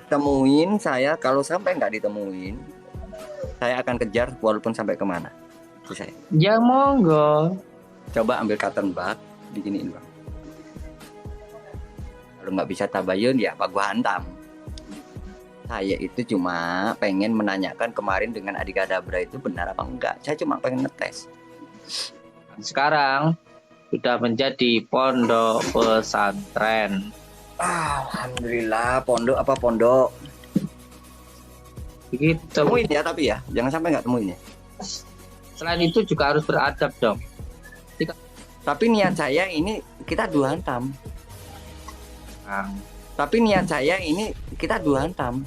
Temuin saya, kalau sampai nggak ditemuin, saya akan kejar walaupun sampai kemana. Itu saya. Ya monggo. Coba ambil cotton bud, diginiin bang. Kalau nggak bisa tabayun ya Pak gua hantam. Saya itu cuma pengen menanyakan kemarin dengan Adikadabra itu benar apa enggak. Saya cuma pengen ngetes. Sekarang sudah menjadi pondok pesantren. Alhamdulillah, pondok apa pondok? Begitu. Temuin ya tapi ya, jangan sampai nggak temuin ya. Selain itu juga harus beradab dong. Tapi niat saya ini kita dua hantam. Nah, Tapi niat saya ini kita dua hantam.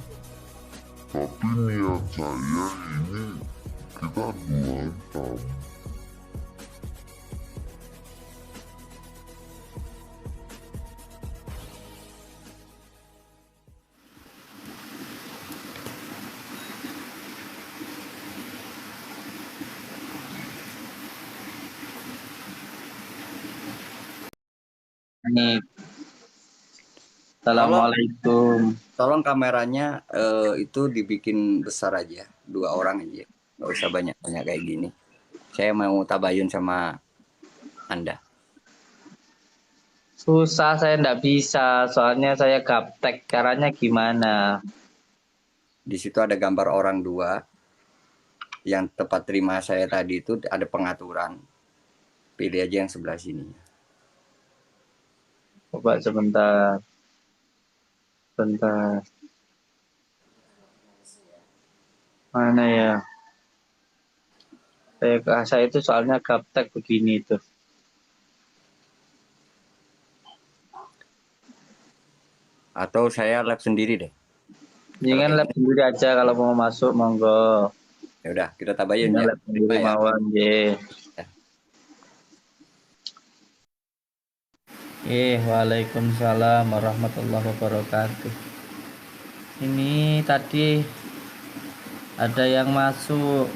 Tapi niat saya ini kita dua tahun. ini Assalamualaikum. Tolong kameranya itu dibikin besar aja, 2 orang aja, nggak usah banyak-banyak kayak gini. Saya mau tabayun sama Anda. Susah, saya enggak bisa, soalnya saya gaptek. Caranya gimana? Di situ ada gambar orang 2, yang tepat terima saya tadi itu ada pengaturan. Pilih aja yang sebelah sini. Coba sebentar. Bentar. Mana ya? Saya itu soalnya gaptek begini tuh. Atau saya live sendiri deh. Jangan lab sendiri aja, kalau mau masuk monggo. Ya udah, kita tabayun Jangan ya. lab sendiri Terima ya. mawon nggih. Ya. Waalaikumsalam warahmatullahi wabarakatuh. Ini tadi ada yang masuk.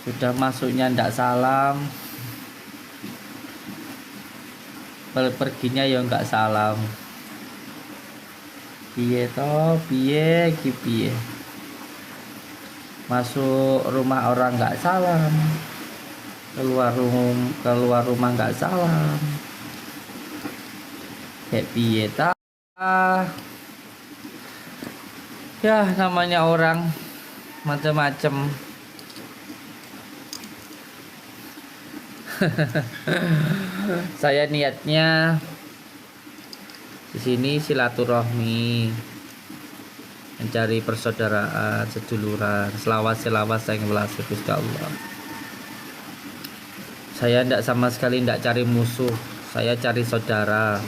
Sudah masuknya ndak salam. Perginya ya nggak salam. Piye toh, piye ki piye. Masuk rumah orang nggak salam. Keluar rumah nggak salam. Kayak piye ta? Ya namanya orang macam-macam. Saya niatnya di sini silaturahmi, mencari persaudaraan, seduluran, selawas yang belasih Gusti Allah. Saya tidak sama sekali tidak cari musuh, saya cari saudara.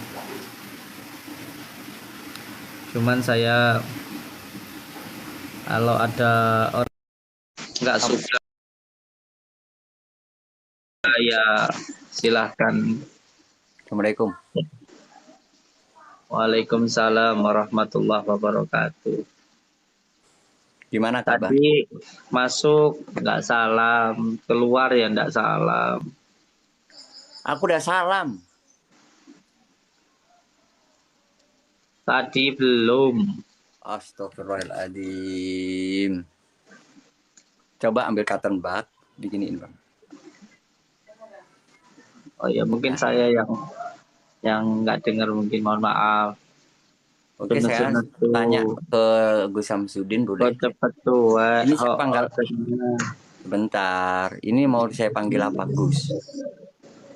Cuman saya kalau ada orang nggak suka, ya silahkan. Assalamualaikum. Waalaikumsalam warahmatullahi wabarakatuh. Gimana kabar? Tadi masuk nggak salam, keluar ya nggak salam. Aku udah salam. Tadi belum. Astagfirullahaladzim. Coba ambil cotton bud, diginiin bang. Oh ya, mungkin saya yang nggak dengar, mungkin mohon maaf. Oke, saya tanya ke Gus Samsudin boleh? Cepet tuh, Ini saya panggil sebentar. Ini mau saya panggil apa Gus?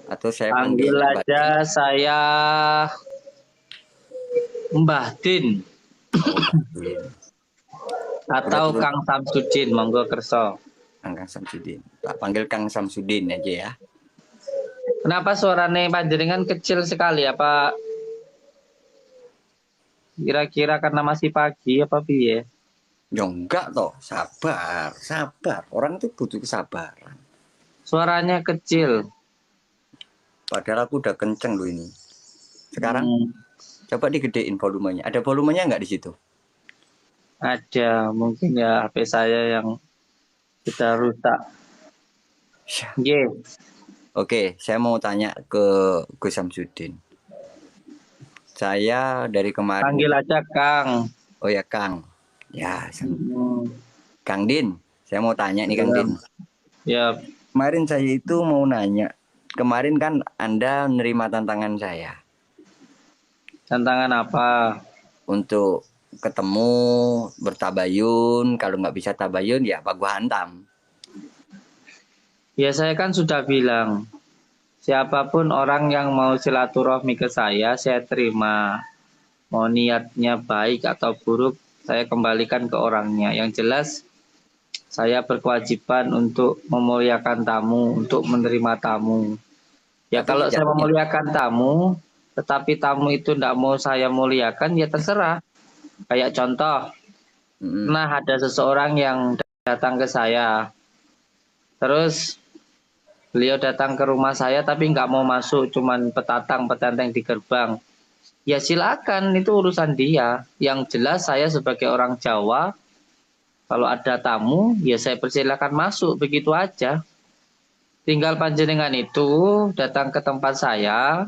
Atau saya panggil aja saya Mbah Din. Atau Kang Samsudin, monggo kerso. Kang Samsudin. Tak panggil Kang Samsudin aja ya. Kenapa suaranya panjenengan kecil sekali? Apa kira-kira karena masih pagi apa piye? Ya enggak toh, sabar. Orang itu butuh kesabaran. Suaranya kecil. Padahal aku udah kenceng loh ini. Sekarang coba digedein volumenya. Ada volumenya nggak di situ? Ada, mungkin ya HP saya yang sudah rusak. Oke, saya mau tanya ke Gus Samsudin. Saya dari kemarin. Panggil aja Kang. Oh ya Kang. Ya, Hmm. Kang Din. Saya mau tanya nih Kang Ya. Din. Ya, Kemarin saya itu mau nanya. Kemarin kan Anda menerima tantangan saya tantangan apa? untuk ketemu bertabayun. Kalau nggak bisa tabayun ya Pak gua hantam. Ya saya kan sudah bilang, siapapun orang yang mau silaturahmi ke saya terima. Mau niatnya baik atau buruk, saya kembalikan ke orangnya. Yang jelas, saya berkewajiban untuk memuliakan tamu, untuk menerima tamu. Ya Tapi kalau saya jatuhnya, memuliakan tamu, tetapi tamu itu tidak mau saya muliakan, ya terserah. Kayak contoh, nah ada seseorang yang datang ke saya, terus beliau datang ke rumah saya tapi nggak mau masuk, cuman petantang di gerbang. Ya silakan, itu urusan dia. Yang jelas saya sebagai orang Jawa, kalau ada tamu, ya saya persilakan masuk, begitu aja. Tinggal panjenengan itu datang ke tempat saya,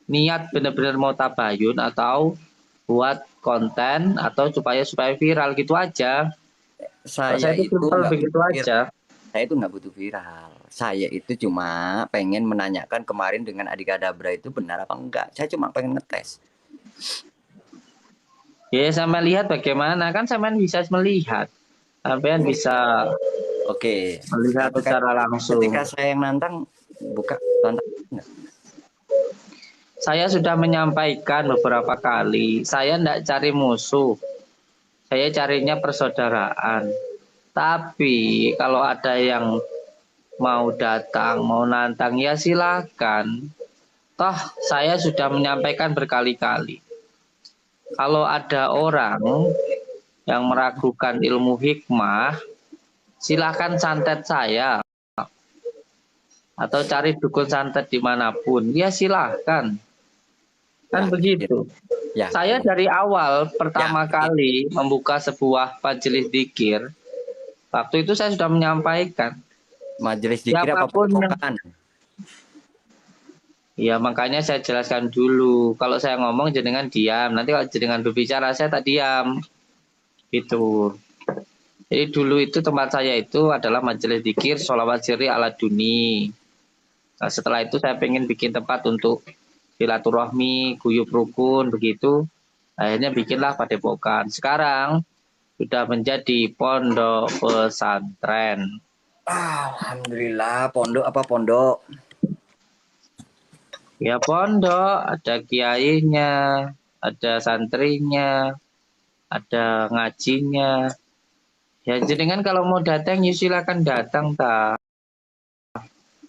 niat benar-benar mau tabayun atau buat konten atau supaya viral gitu aja. Kalau saya saya itu itu simpel nggak begitu butuh viral. aja. Saya itu nggak butuh viral. Saya itu cuma pengen menanyakan kemarin dengan Adikadabra itu benar apa enggak. Saya cuma pengen ngetes. Ya sama lihat bagaimana, kan sampean bisa melihat. Sampean bisa Oke. melihat secara langsung. Ketika saya yang nantang, buka tantang enggak? Saya sudah menyampaikan beberapa kali, saya tidak cari musuh, saya carinya persaudaraan. Tapi kalau ada yang mau datang, mau nantang, ya silakan. Toh saya sudah menyampaikan berkali-kali. Kalau ada orang yang meragukan ilmu hikmah, silakan santet saya. Atau cari dukun santet dimanapun, ya silahkan. Kan Ya, begitu. ya. Saya dari awal pertama kali membuka sebuah majelis dzikir, waktu itu saya sudah menyampaikan, Majelis dzikir apa siapapun yang, padepokan? ya makanya saya jelaskan dulu. Kalau saya ngomong jenengan diam, nanti kalau jenengan berbicara saya tak diam, gitu. Jadi dulu itu tempat saya itu adalah majelis dzikir sholawat sirri ala duni. Nah, setelah itu saya pengen bikin tempat untuk silaturahmi, guyub rukun, begitu. Akhirnya bikinlah padepokan. Sekarang sudah menjadi pondok pesantren. Alhamdulillah, pondok apa pondok? Ya pondok, ada kiainya, ada santrinya, ada ngajinya. Ya jenengan kalau mau datang, ya silakan datang ta.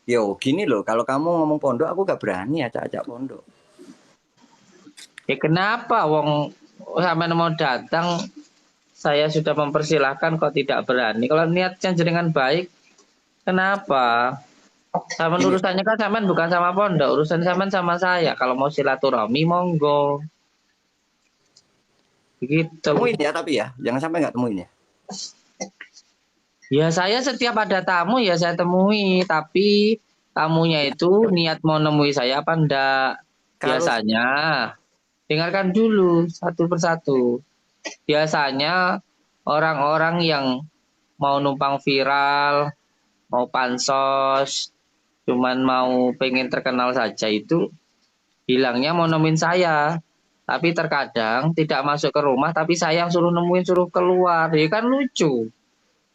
Yo, gini loh, kalau kamu ngomong pondok, aku gak berani acak-acak pondok. Ya kenapa, wong sampai mau datang, saya sudah mempersilahkan kok tidak berani. Kalau niatnya jenengan baik, kenapa? Sama Gini, urusannya kan sampean bukan sama pondok, urusan sampean sama saya. Kalau mau silaturahmi monggo. Begitu. temuin ya tapi ya, jangan sampai nggak temuin ya. Ya saya setiap ada tamu ya saya temui, tapi tamunya itu niat mau nemui saya apa enggak? Kalau Biasanya dengarkan dulu satu persatu. Biasanya orang-orang yang mau numpang viral, mau pansos, cuman mau pengen terkenal saja itu bilangnya mau nemuin saya. Tapi terkadang tidak masuk ke rumah, tapi saya yang suruh nemuin, suruh keluar. Ya kan lucu.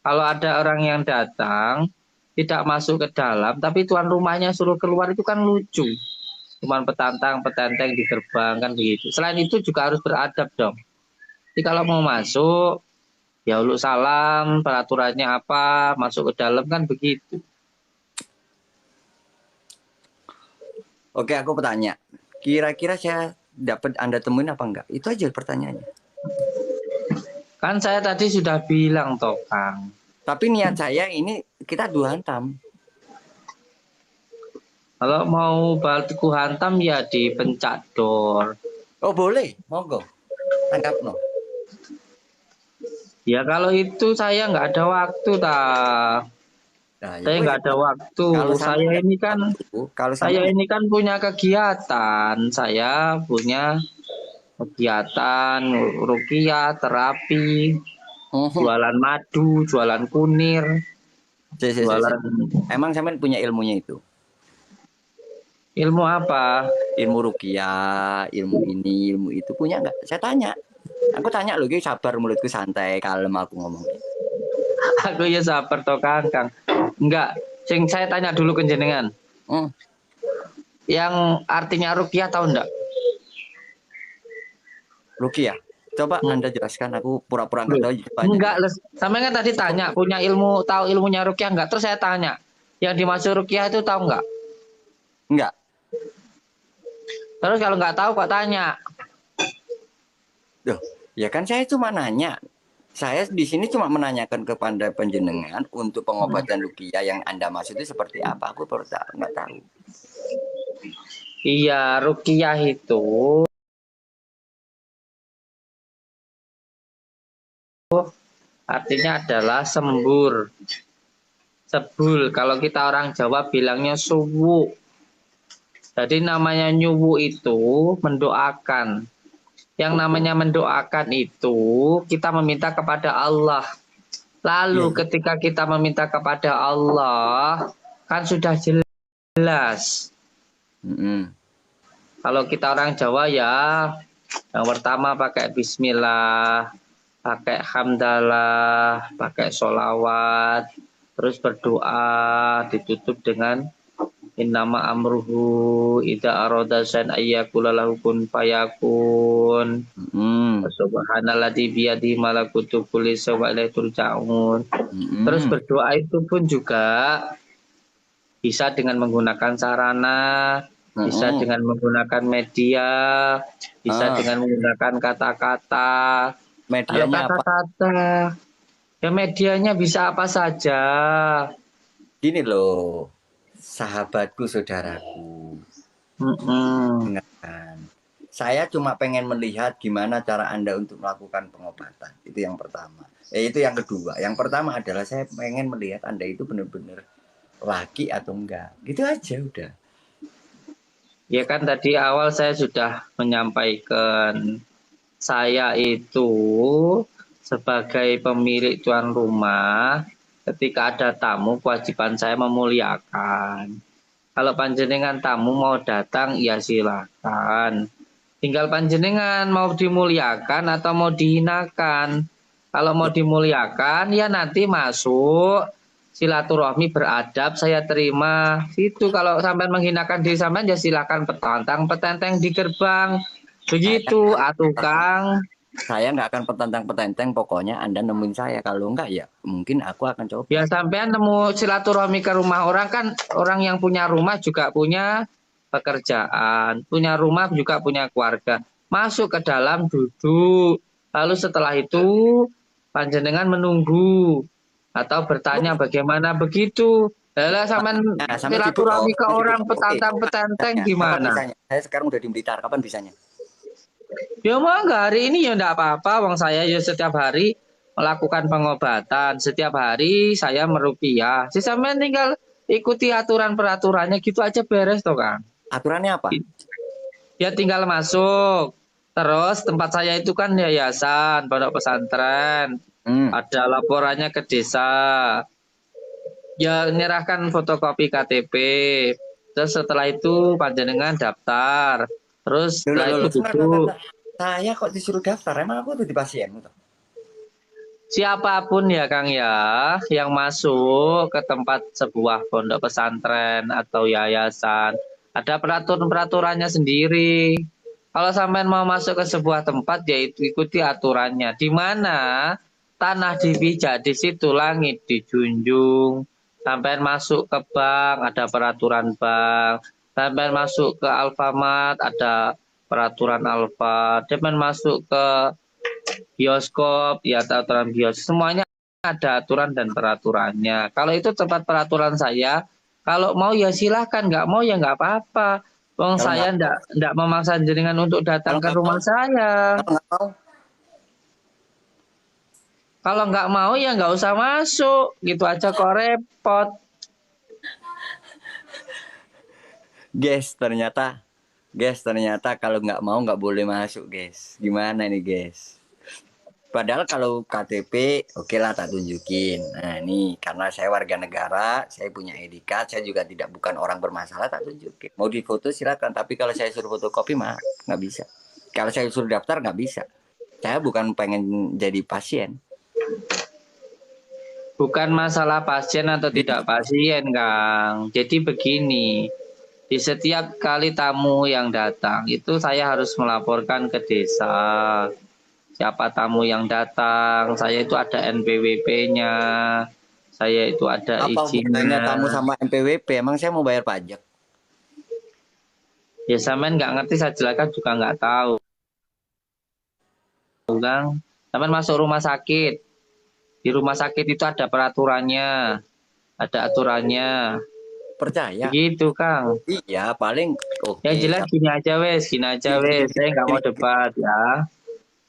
Kalau ada orang yang datang, tidak masuk ke dalam, tapi tuan rumahnya suruh keluar, itu kan lucu. Cuman petantang-petantang di gerbang, kan begitu. Selain itu juga harus beradab dong. Jadi kalau mau masuk, ya uluk salam, peraturannya apa, masuk ke dalam, kan begitu. oke, aku bertanya, kira-kira saya dapat Anda temuin apa enggak? Itu aja pertanyaannya. Kan saya tadi sudah bilang toh Kang. Tapi niat saya ini kita dua hantam. Kalau mau baliku hantam ya di pencak dor. Oh boleh, monggo. Tanggap no. Ya kalau itu saya nggak ada waktu Nah, Saya nggak ada waktu. Kalau Saya ini kan kalau saya ini kan punya kegiatan. Saya punya kegiatan rukiah, terapi, Mhm. jualan madu, jualan kunir, Si. jualan Emang sampean punya ilmunya itu? ilmu apa? Ilmu rukiah, ilmu ini, ilmu itu punya nggak? Saya tanya. Aku tanya loh, sabar mulutku santai, kalem aku ngomongnya. Aku ya sabar to Kang. Enggak, sing saya tanya dulu ke jenengan. Hmm, Yang artinya rukiah tahu enggak? rukiah. Coba Anda jelaskan, aku pura-pura nggak Loh, tahu, coba Anda enggak, jelaskan. sama kan tadi tanya punya ilmu, tahu ilmunya rukiah enggak? Terus saya tanya, yang dimaksud rukiah itu tahu enggak? Enggak. Terus kalau enggak tahu kok tanya? Loh, ya kan saya cuma nanya. Saya di sini cuma menanyakan kepada penjenengan untuk pengobatan rukiah yang Anda maksud itu seperti apa. Aku baru tahu, nggak tahu. Iya, rukiah itu artinya adalah sembur, sebul. Kalau kita orang Jawa bilangnya suwu. Jadi namanya nyuwu itu mendoakan. Yang namanya mendoakan itu kita meminta kepada Allah. Iya, Lalu iya. ketika kita meminta kepada Allah, kan sudah jelas. Mm-mm. Kalau kita orang Jawa ya, yang pertama pakai bismillah, pakai hamdalah, pakai sholawat, terus berdoa, ditutup dengan innama amruhu ida aroda san ayyakulalahu kun fayakun. Mm-mm. Subhanalladzi biyadihi malakutu kulli syai'in wa ilaihi turja'un. Terus Mm-mm. berdoa itu pun juga bisa dengan menggunakan sarana, bisa Mm-mm. dengan menggunakan media, bisa Ah, dengan menggunakan kata-kata. Kalau medianya apa? kata-kata, ya medianya bisa apa saja. Gini loh, sahabatku, saudaraku. Mm-mm. Dengarkan. Saya cuma pengen melihat gimana cara Anda untuk melakukan pengobatan. Itu yang pertama. Itu yang kedua. Yang pertama adalah saya pengen melihat Anda itu benar-benar laki atau enggak. Gitu aja udah. Ya kan tadi awal saya sudah menyampaikan saya itu sebagai pemilik tuan rumah, ketika ada tamu kewajiban saya memuliakan. Kalau panjenengan tamu mau datang, ya silakan. Tinggal panjenengan mau dimuliakan atau mau dihinakan. Kalau mau dimuliakan, ya nanti masuk silaturahmi beradab saya terima. Itu kalau sampai menghinakan diri sampean ya silakan petantang petenteng di gerbang. Saya Begitu, atukang. saya nggak akan petantang-petenteng. Pokoknya Anda nemuin saya. Kalau enggak ya mungkin aku akan coba. Ya sampean nemu silaturahmi ke rumah orang kan orang yang punya rumah juga punya pekerjaan, punya rumah juga punya keluarga. Masuk ke dalam duduk. Lalu setelah itu panjenengan menunggu atau bertanya bagaimana begitu. Lah sampean Nah, sampai sibuk toh, silaturahmi ke sampai sibuk. orang Oke, petantang kapan petenteng bisanya? Kapan gimana? bisanya? Saya sekarang udah di Blitar. Kapan bisanya? Ya mangga hari ini ya enggak apa-apa, wong saya ya setiap hari melakukan pengobatan, setiap hari saya merupiah. Si sampean tinggal ikuti aturan peraturannya gitu aja beres toh Kang. Aturannya apa? Ya tinggal masuk. Terus tempat saya itu kan yayasan, pondok pesantren. Hmm. Ada laporannya ke desa. Ya menyerahkan fotokopi KTP. Terus setelah itu panjenengan daftar. Terus Loh, loh, setelah loh, itu loh. Sebentar, sebentar, duduk. sebentar. Saya kok disuruh daftar? Emang aku tuh di pasien? Siapapun ya Kang ya yang masuk ke tempat sebuah pondok pesantren atau yayasan ada peraturan-peraturannya sendiri. Kalau sampean mau masuk ke sebuah tempat ya itu ikuti aturannya. Di mana tanah dipijak, di situ langit dijunjung. Sampean masuk ke bank ada peraturan bank. Sampean masuk ke Alfamart ada peraturan Alfa. Sampean masuk ke bioskop, ya aturan bioskop, semuanya ada aturan dan peraturannya. Kalau itu tempat peraturan saya, kalau mau ya silahkan, nggak mau ya nggak apa-apa. Wong Kalau nggak saya mau, nggak memaksa jenengan untuk datang kalau ke nggak mau, rumah saya. kalau nggak mau, Kalau nggak mau ya nggak usah masuk, gitu aja kok repot. guys, ternyata Guys, ternyata kalau nggak mau nggak boleh masuk, guys. Gimana nih, guys? Padahal kalau KTP, oke lah tak tunjukin. Nah, ini karena saya warga negara, saya punya ID card, saya juga tidak bukan orang bermasalah, tak tunjukin. Mau difoto silakan, tapi kalau saya suruh fotokopi mah nggak bisa. Kalau saya suruh daftar nggak bisa. Saya bukan pengen jadi pasien. Bukan masalah pasien atau tidak pasien, Kang. Jadi begini, di setiap kali tamu yang datang, itu saya harus melaporkan ke desa. Siapa tamu yang datang, saya itu ada NPWP-nya, saya itu ada Apa hubungannya izinnya. tamu sama NPWP? Emang saya mau bayar pajak? Ya sampean nggak ngerti, saya jelaskan juga nggak tahu, Kang. Sampean masuk rumah sakit, di rumah sakit itu ada peraturannya, ada aturannya, Percaya? begitu, Kang. Iya, paling Yang oke. jelas gini aja wes, saya nggak mau debat ya.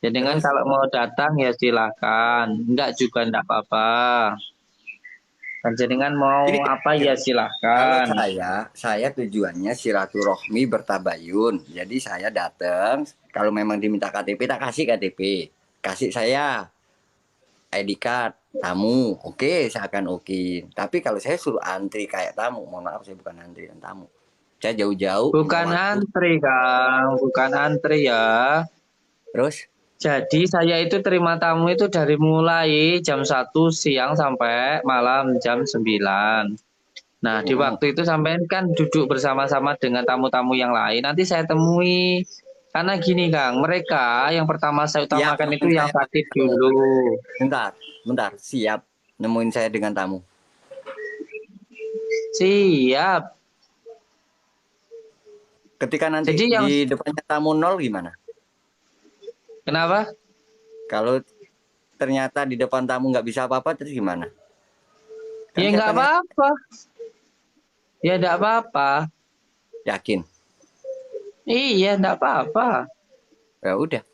Jadi kan Terus kalau mau datang ya silahkan, enggak juga enggak apa-apa. Dan jenengan ini mau apa ya kalau silahkan. saya tujuannya silaturahmi bertabayun. Jadi saya datang, kalau memang diminta KTP tak kasih KTP. Kasih saya ID card tamu, oke, saya akan oke. Tapi kalau saya suruh antri kayak tamu, mohon maaf saya bukan antri dan tamu. Saya jauh-jauh punya Bukan waktu. antri, Kang, bukan antri ya. Terus Jadi saya itu terima tamu itu dari mulai jam 1 siang sampai malam jam 9. Nah, di waktu itu sampai kan duduk bersama-sama dengan tamu-tamu yang lain. Nanti saya temui. Karena gini, Kang, mereka yang pertama saya siap utamakan itu nemuin yang saya pakai sakit tamu. dulu. Bentar, bentar, siap nemuin saya dengan tamu. Siap. Ketika nanti Jadi yang di depannya tamu nol gimana? kenapa? Kalau ternyata di depan tamu nggak bisa apa-apa terus gimana? Kan Ya saya nggak pengen apa-apa. Ya nggak apa-apa. yakin. Iya, nggak apa-apa. Ya udah,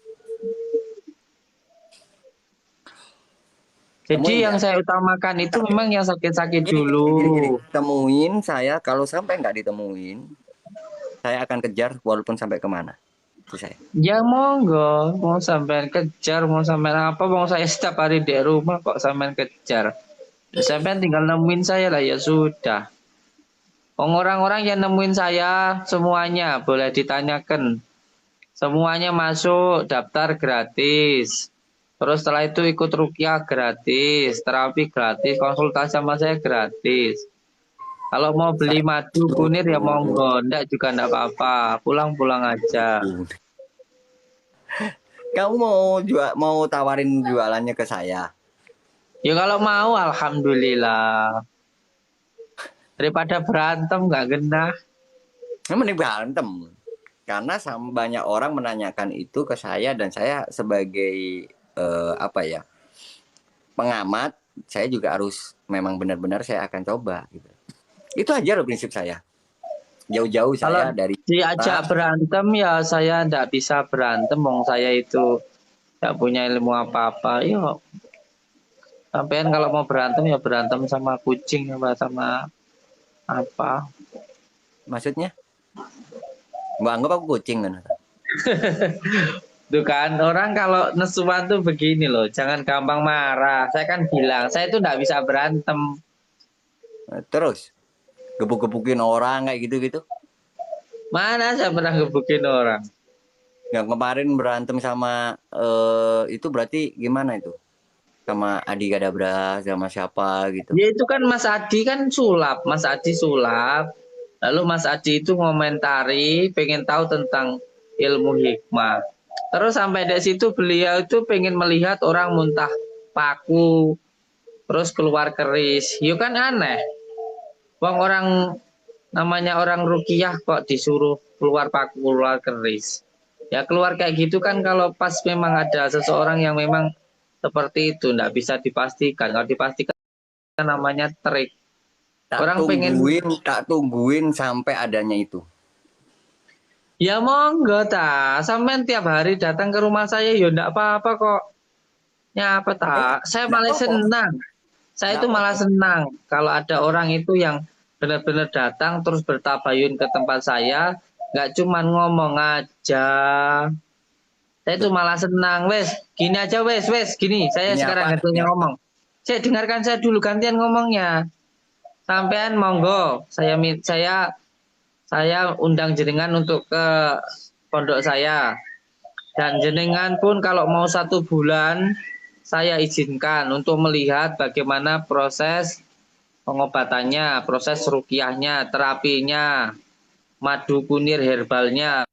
Jadi temuin yang ya. saya utamakan itu memang yang sakit-sakit Gini, gini, dulu. gini, gini. Temuin saya, kalau sampai nggak ditemuin, saya akan kejar walaupun sampai kemana. Itu saya. Ya monggo, mau sampean kejar, mau sampean apa, mau saya setiap hari di rumah kok sampean kejar. Ya, sampean tinggal nemuin saya lah ya sudah. Orang-orang yang nemuin saya semuanya boleh ditanyakan. Semuanya masuk daftar gratis. Terus setelah itu ikut rukyah gratis, terapi gratis, konsultasi sama saya gratis. Kalau mau beli Saya madu kunir ya monggo, enggak juga enggak apa-apa. Pulang-pulang aja. Kamu mau tawarin jualannya ke saya? Ya kalau mau alhamdulillah. Daripada berantem nggak genah. Mending berantem. Karena banyak orang menanyakan itu ke saya dan saya sebagai apa ya, pengamat, saya juga harus memang benar-benar saya akan coba gitu. Itu aja loh prinsip saya. Jauh-jauh Kalau saya dari diajak berantem ya saya nggak bisa berantem. Wong saya itu nggak punya ilmu apa-apa. Yuk, sampean kalau mau berantem ya berantem sama kucing apa sama apa. maksudnya Mbak anggap aku kucing kan? Tuh kan orang kalau nesuan tuh begini loh, jangan gampang marah. Saya kan bilang, saya itu nggak bisa berantem. Terus gebuk-gebukin orang kayak gitu-gitu. Mana saya pernah gebukin orang? Yang kemarin berantem sama itu berarti gimana itu? Sama Adi Kadabra sama siapa gitu. Ya itu kan Mas Adi kan sulap, Mas Adi sulap. Lalu Mas Adi itu ngomentari, pengen tahu tentang ilmu hikmah. Terus sampai dari situ beliau itu pengen melihat orang muntah paku, terus keluar keris. Yuk kan aneh. Wong orang namanya orang rukiah kok disuruh keluar paku, keluar keris. Ya keluar kayak gitu kan kalau pas memang ada seseorang yang memang seperti itu, nggak bisa dipastikan. Kalau dipastikan namanya trik. Orang pengen Tak tungguin sampai adanya itu. ya monggo ta, sampean tiap hari datang ke rumah saya ya enggak apa-apa kok. Ya apa tak? Saya Nggak malah apa-apa, senang. Saya nggak itu malah apa-apa. senang kalau ada orang itu yang benar-benar datang terus bertabayun ke tempat saya, nggak cuman ngomong aja. Saya tuh malah senang, wes, gini aja, wes, gini. Saya Ini sekarang apa? Ini gantian apa? ngomong. Saya dengarkan saya dulu gantian ngomongnya. Sampean monggo, saya undang jenengan untuk ke pondok saya. Dan jenengan pun kalau mau 1 bulan, saya izinkan untuk melihat bagaimana proses pengobatannya, proses rukiahnya, terapinya, madu kunir herbalnya.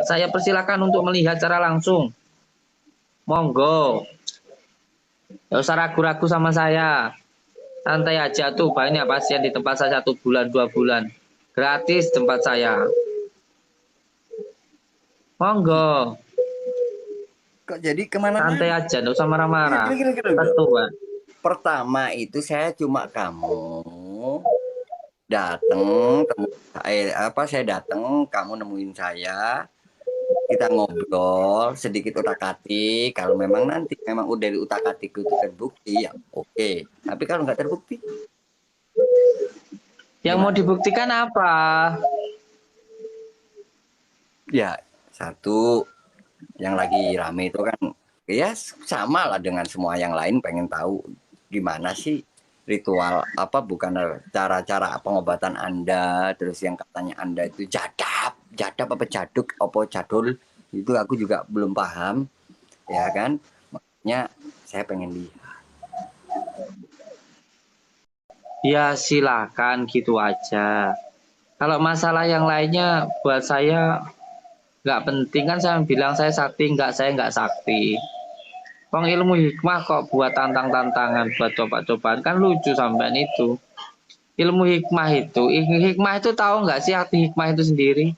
Saya persilakan untuk melihat secara langsung. Monggo, nggak usah ragu-ragu sama saya. Santai aja tuh, banyak pasien di tempat saya 1 bulan, 2 bulan. Gratis tempat saya. Monggo, Kok jadi kemana-mana? santai aja, nggak usah marah-marah. Gini. Ketua. Pertama itu saya cuma kamu datang, saya datang, kamu nemuin saya, kita ngobrol sedikit utak-atik. Kalau memang nanti memang udah di utak-atik itu terbukti, ya oke. Tapi kalau nggak terbukti, Yang mau gimana? dibuktikan apa? Ya satu yang lagi rame itu kan, ya sama lah dengan semua yang lain, pengen tahu gimana sih ritual apa, bukan cara-cara pengobatan Anda, terus yang katanya Anda itu jadap apa jaduk apa jadul, itu aku juga belum paham, ya kan, makanya saya pengen lihat. Ya silakan gitu aja. Kalau masalah yang lainnya buat saya nggak penting, kan saya bilang saya sakti, saya nggak sakti. Wong ilmu hikmah kok buat tantang-tantangan, buat coba-cobaan, kan lucu sampean itu. Ilmu hikmah itu tahu nggak sih arti hikmah itu sendiri?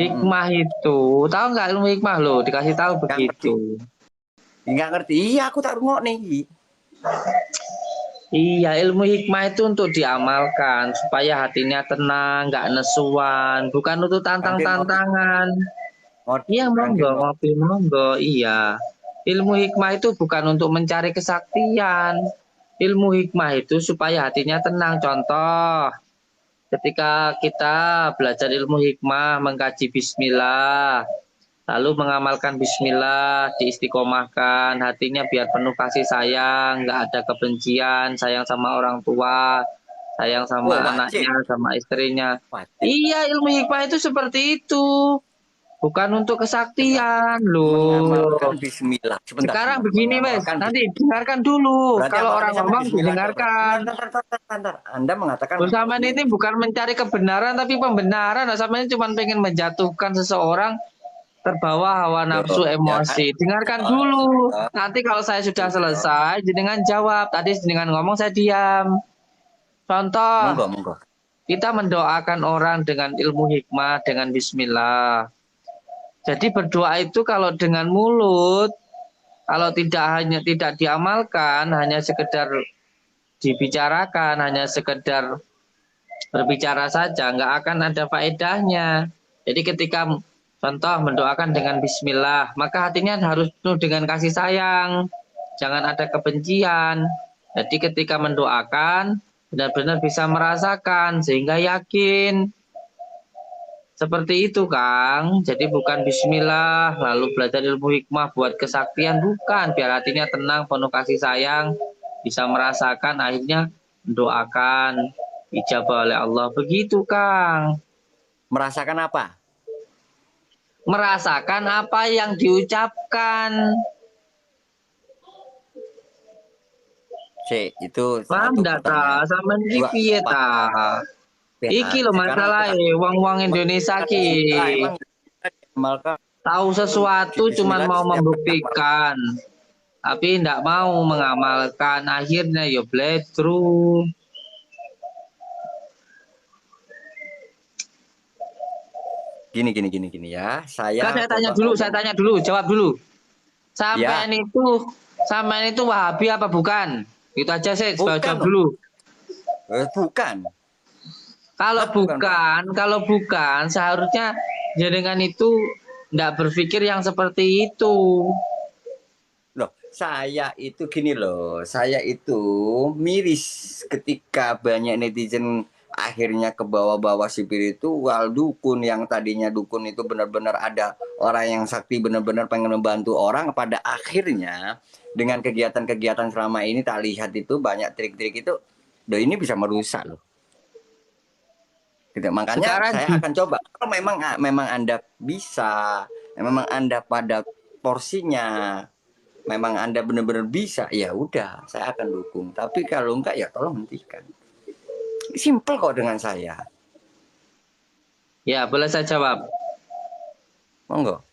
Hikmah itu tahu nggak, ilmu hikmah loh, dikasih tahu Nggak ngerti, begitu. nggak ngerti, iya aku tak rungok nih. Iya, ilmu hikmah itu untuk diamalkan supaya hatinya tenang, nggak nesuan, bukan untuk Kangge ngopi, tantang-tantangan. Iya, kangge monggo, ngopi. ngopi monggo, iya. Ilmu hikmah itu bukan untuk mencari kesaktian. Ilmu hikmah itu supaya hatinya tenang. Contoh, ketika kita belajar ilmu hikmah, mengkaji bismillah, lalu mengamalkan bismillah, diistiqomahkan, hatinya biar penuh kasih sayang, nggak ada kebencian, sayang sama orang tua, sayang Oh sama wajib, anaknya, sama istrinya. wajib Iya, ilmu hikmah itu seperti itu. Bukan untuk kesaktian loh. mengamalkan Bismillah. Sebentar, Sekarang sebentar. begini, Wes. Mengamalkan Nanti Bismillah. dengarkan dulu. Berarti Kalau amalkannya orang sama ngomong Bismillah dong. didengarkan. Bentar. Anda mengatakan Bersama ini bukan mencari kebenaran, tapi pembenaran. Sama ini cuma pengen menjatuhkan seseorang terbawa hawa loh, nafsu ya kan? emosi. Dengarkan dulu. Nanti kalau saya sudah selesai, jenengan jawab. Tadi jenengan ngomong, saya diam. Contoh, Monggo. kita mendoakan orang dengan ilmu hikmah, dengan bismillah. Jadi berdoa itu kalau dengan mulut, kalau tidak diamalkan, hanya sekedar dibicarakan, hanya sekedar berbicara saja, nggak akan ada faedahnya. Jadi ketika contoh mendoakan dengan bismillah, maka hatinya harus penuh dengan kasih sayang, jangan ada kebencian. Jadi ketika mendoakan, benar-benar bisa merasakan, sehingga yakin. Seperti itu, Kang. Jadi bukan bismillah, lalu belajar ilmu hikmah buat kesaktian, bukan. Biar hatinya tenang, penuh kasih sayang, bisa merasakan, akhirnya mendoakan, ijabah oleh Allah. Begitu, Kang. Merasakan apa? Merasakan apa yang diucapkan. Itu Paham satu ndak ta? pertanyaan. Sama iki Dua, piye Pak. ta? Iki lho Sekarang aku tak masalahe wong-wong Indonesia ki. Bismillah emang diamalkan Tahu di sesuatu cuman Bismillah mau setiap amal. membuktikan, tapi tidak mau mengamalkan, akhirnya ya through. Gini ya. Kan Saya coba saya ngomong. tanya dulu, jawab dulu. Ya, Sampean itu Wahabi apa bukan? Itu aja sih, bukan jawab loh. dulu. Bukan. Kalau Aku bukan Pak. bukan, seharusnya jenengan itu tidak berpikir yang seperti itu. Loh, saya itu gini loh. Saya itu miris ketika banyak netizen akhirnya ke bawah-bawah spiritual, dukun yang tadinya dukun itu benar-benar ada orang yang sakti benar-benar pengen membantu orang, pada akhirnya dengan kegiatan-kegiatan selama ini tak lihat itu banyak trik-trik itu, ini bisa merusak loh. Gitu. Makanya Sekarang saya akan coba. Kalau memang Anda bisa, memang Anda pada porsinya, memang Anda benar-benar bisa, ya udah, saya akan dukung. Tapi kalau enggak ya tolong hentikan. Simple kok dengan saya. ya boleh saya jawab. Monggo.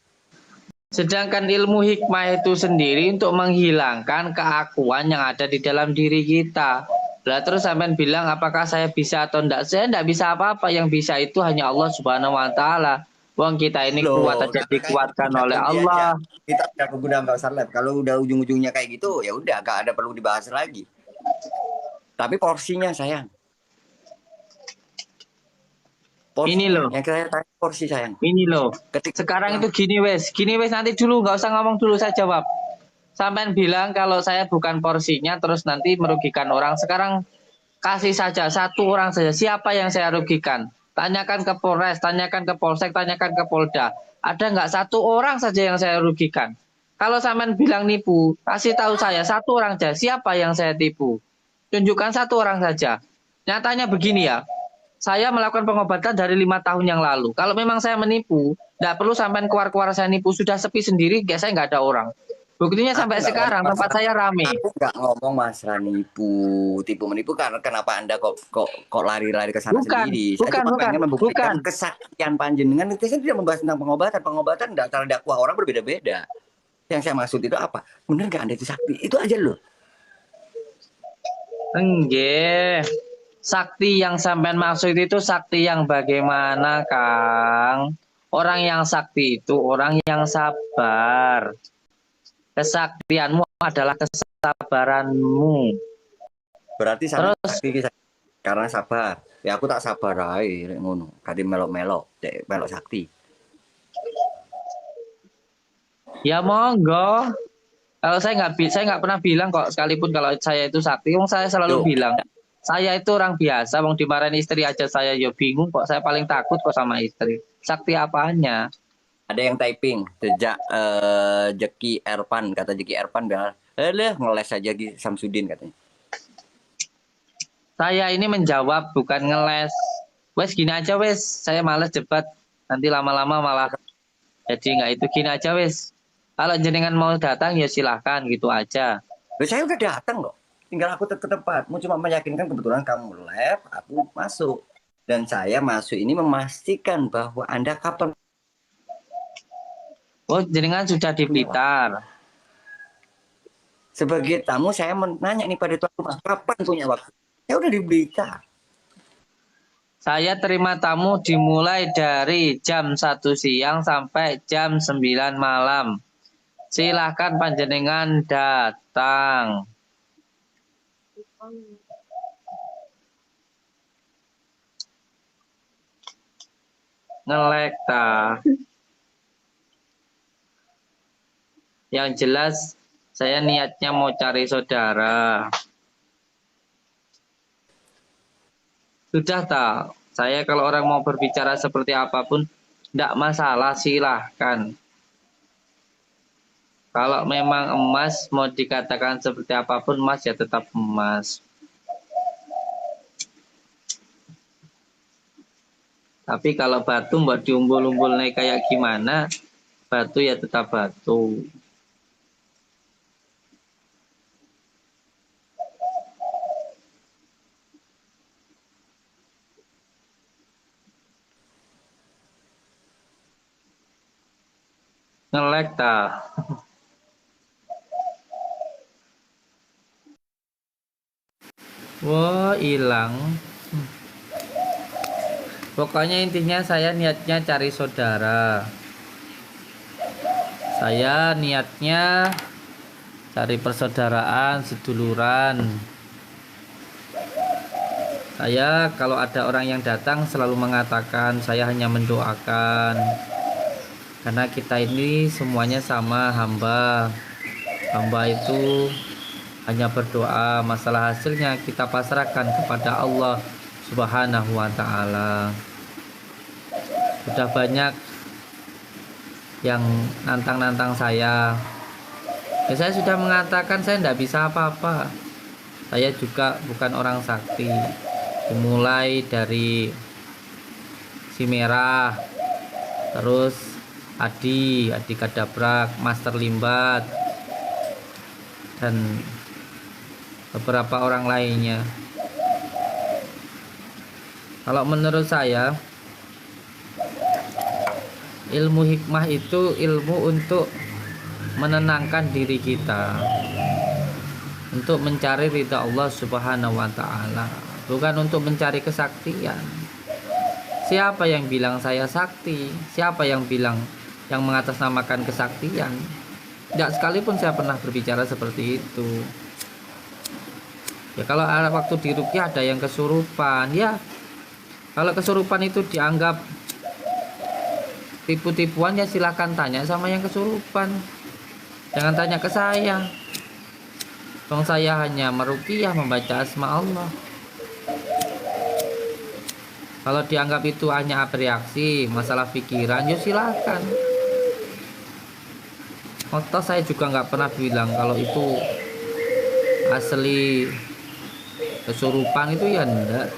Sedangkan ilmu hikmah itu sendiri untuk menghilangkan keakuan yang ada di dalam diri kita. Lah terus sampean bilang apakah saya bisa atau enggak? Saya enggak bisa apa-apa. Yang bisa itu hanya Allah Subhanahu wa taala. Wong kita ini kuat Loh, aja kayak dikuatkan udah oleh ganti aja. Allah. Kita udah kemudian nggak usah live. Kalau udah ujung-ujungnya kayak gitu, ya udah nggak ada perlu dibahas lagi. Tapi porsinya sayang. Ini loh. Yang saya tanya porsi sayang. Ini loh. Ketika Sekarang itu gini wes nanti dulu nggak usah ngomong dulu saya jawab. Sampean bilang kalau saya bukan porsinya terus nanti merugikan orang. Sekarang kasih saja satu orang saja. Siapa yang saya rugikan? Tanyakan ke Polres, tanyakan ke Polsek, tanyakan ke Polda. Ada nggak satu orang saja yang saya rugikan? Kalau sampean bilang nipu, kasih tahu saya satu orang saja. Siapa yang saya tipu? Tunjukkan satu orang saja. Nyatanya begini ya. Saya melakukan pengobatan dari 5 tahun yang lalu. Kalau memang saya menipu, tidak perlu sampai keluar-keluar saya nipu. Sudah sepi sendiri, saya nggak ada orang. Buktinya sampai sekarang tempat saya rame. Aku nggak ngomong masalah tipu menipu, karena kenapa Anda kok lari-lari ke sana sendiri? Saya cuma pengen membuktikan kesaktian panjenengan. Saya tidak membahas tentang pengobatan. Pengobatan cara dakwah orang berbeda-beda. Yang saya maksud itu apa? Bener nggak Anda itu sakti? Itu aja loh. Enggak. Sakti yang sampean maksud itu sakti yang bagaimana, Kang? Orang yang sakti itu orang yang sabar. Kesaktianmu adalah kesabaranmu. Berarti sama Terus sakti karena sabar. Ya aku tak sabar ae ngono. Kadi melok-melok, melok sakti. ya monggo. Kalau saya nggak pernah bilang kok, sekalipun kalau saya itu sakti, saya selalu bilang saya itu orang biasa, wong dimarahin istri aja saya ya bingung kok, saya paling takut kok sama istri. Sakti apanya? Ada yang typing sejak Jeki Erpan, kata Jeki Erpan bilang, ngeles aja Gi Samsudin katanya. Saya ini menjawab bukan ngeles. Wes gini aja wes, saya males debat, nanti lama-lama malah jadi nggak itu. Gini aja wes, kalau jenengan mau datang ya silahkan gitu aja. Loh, saya udah datang kok. Tinggal aku ke tempatmu, cuma meyakinkan kebetulan kamu live, aku masuk. Dan saya masuk ini memastikan bahwa Anda kapan. Oh, jenengan sudah di Blitar. Sebagai tamu saya menanya nih pada tuan rumah, kapan punya waktu? Ya udah di Blitar. Saya terima tamu dimulai dari jam 1 siang sampai jam 9 malam. Silahkan panjenengan datang. Ngelek ta. Yang jelas saya niatnya mau cari saudara. Sudah tak? Saya kalau orang mau berbicara seperti apapun, tidak masalah, silahkan. Kalau memang emas mau dikatakan seperti apapun, emas ya tetap emas. Tapi kalau batu buat diumbul-umbul nih kayak gimana, batu ya tetap batu. Ngelek tak? Wah, hilang. Pokoknya intinya saya niatnya cari saudara. Saya niatnya cari persaudaraan, seduluran. Saya kalau ada orang yang datang selalu mengatakan saya hanya mendoakan. Karena kita ini semuanya sama, hamba. Hamba itu hanya berdoa, masalah hasilnya kita pasrahkan kepada Allah Subhanahu wa ta'ala. Sudah banyak yang nantang-nantang saya. Ya, saya sudah mengatakan saya tidak bisa apa-apa. Saya juga bukan orang sakti. Dimulai dari si Merah, terus Adi Kadabrak, Master Limbat, dan beberapa orang lainnya. Kalau menurut saya, ilmu hikmah itu ilmu untuk menenangkan diri kita, untuk mencari ridha Allah Subhanahu wa ta'ala, bukan untuk mencari kesaktian. Siapa yang bilang saya sakti? Siapa yang bilang, yang mengatasnamakan kesaktian? Tidak sekalipun saya pernah berbicara seperti itu. Ya, kalau waktu di ruqyah ada yang kesurupan, ya kalau kesurupan itu dianggap tipu-tipuan, ya silahkan tanya sama yang kesurupan. Jangan tanya ke saya. Dong, saya hanya meruqyah, membaca asma Allah. Kalau dianggap itu hanya bereaksi, masalah pikiran, ya silakan. Toh saya juga nggak pernah bilang kalau itu asli kesurupan, itu ya enggak.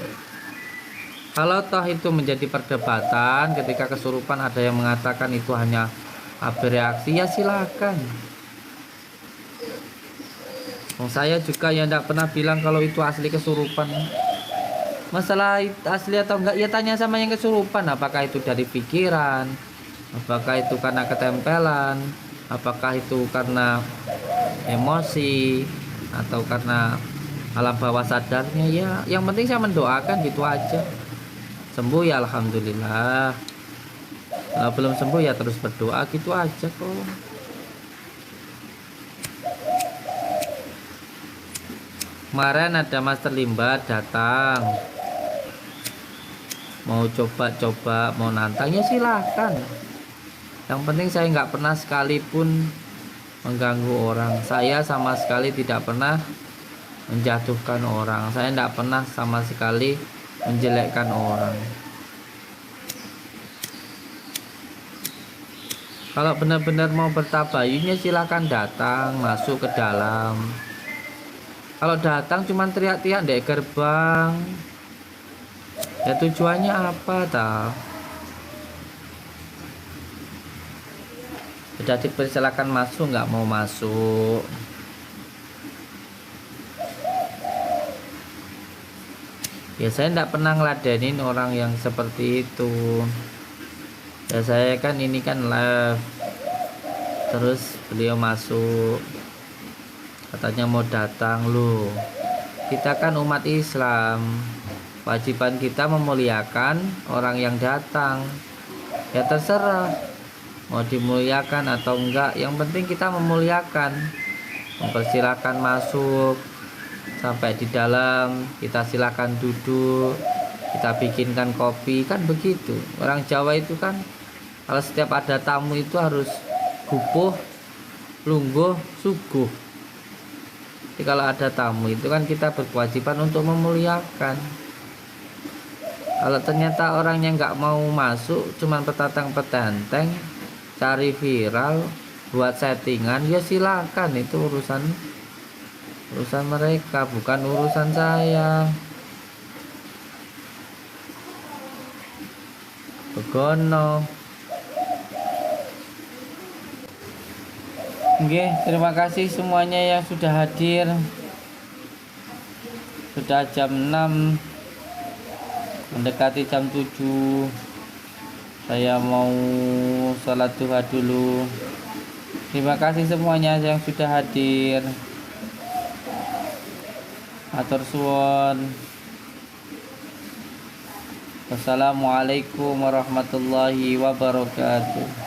Kalau toh itu menjadi perdebatan ketika kesurupan, ada yang mengatakan itu hanya bereaksi, ya silakan. Saya juga yang tidak pernah bilang kalau itu asli kesurupan. Masalah asli atau enggak, ya tanya sama yang kesurupan. Apakah itu dari pikiran, apakah itu karena ketempelan, apakah itu karena emosi, atau karena alam bawah sadarnya. Ya yang penting saya mendoakan, gitu aja. Sembuh ya alhamdulillah, belum sembuh ya terus berdoa, gitu aja kok. Kemarin ada Master Limbat datang, mau coba-coba, mau nantang, ya silahkan. Yang penting saya nggak pernah sekalipun mengganggu orang. Saya sama sekali tidak pernah menjatuhkan orang. Saya tidak pernah sama sekali menjelekkan orang. Kalau benar-benar mau bertabayunnya silakan datang, masuk ke dalam. Kalau datang cuman teriak-teriak di gerbang, ya tujuannya apa tau? Jadi persilakan masuk, nggak mau masuk. Ya saya tidak pernah ngeladenin orang yang seperti itu. Ya saya kan ini kan live, terus beliau masuk, katanya mau datang. Loh, kita kan umat Islam, kewajiban kita memuliakan orang yang datang. Ya terserah mau dimuliakan atau enggak, yang penting kita memuliakan. Mempersilahkan masuk, sampai di dalam kita silakan duduk, kita bikinkan kopi, kan begitu. Orang Jawa itu kan kalau setiap ada tamu itu harus gupuh, lungguh, suguh. Jadi kalau ada tamu itu kan kita berkewajiban untuk memuliakan. Kalau ternyata orangnya nggak mau masuk, cuman petatang petenteng, cari viral, buat settingan, ya silakan. Itu urusan mereka, bukan urusan saya. Begono. Oke, terima kasih semuanya yang sudah hadir. Sudah jam 6, mendekati jam 7. Saya mau sholat duha dulu. Terima kasih semuanya yang sudah hadir. Matur suwun. Wassalamualaikum warahmatullahi wabarakatuh.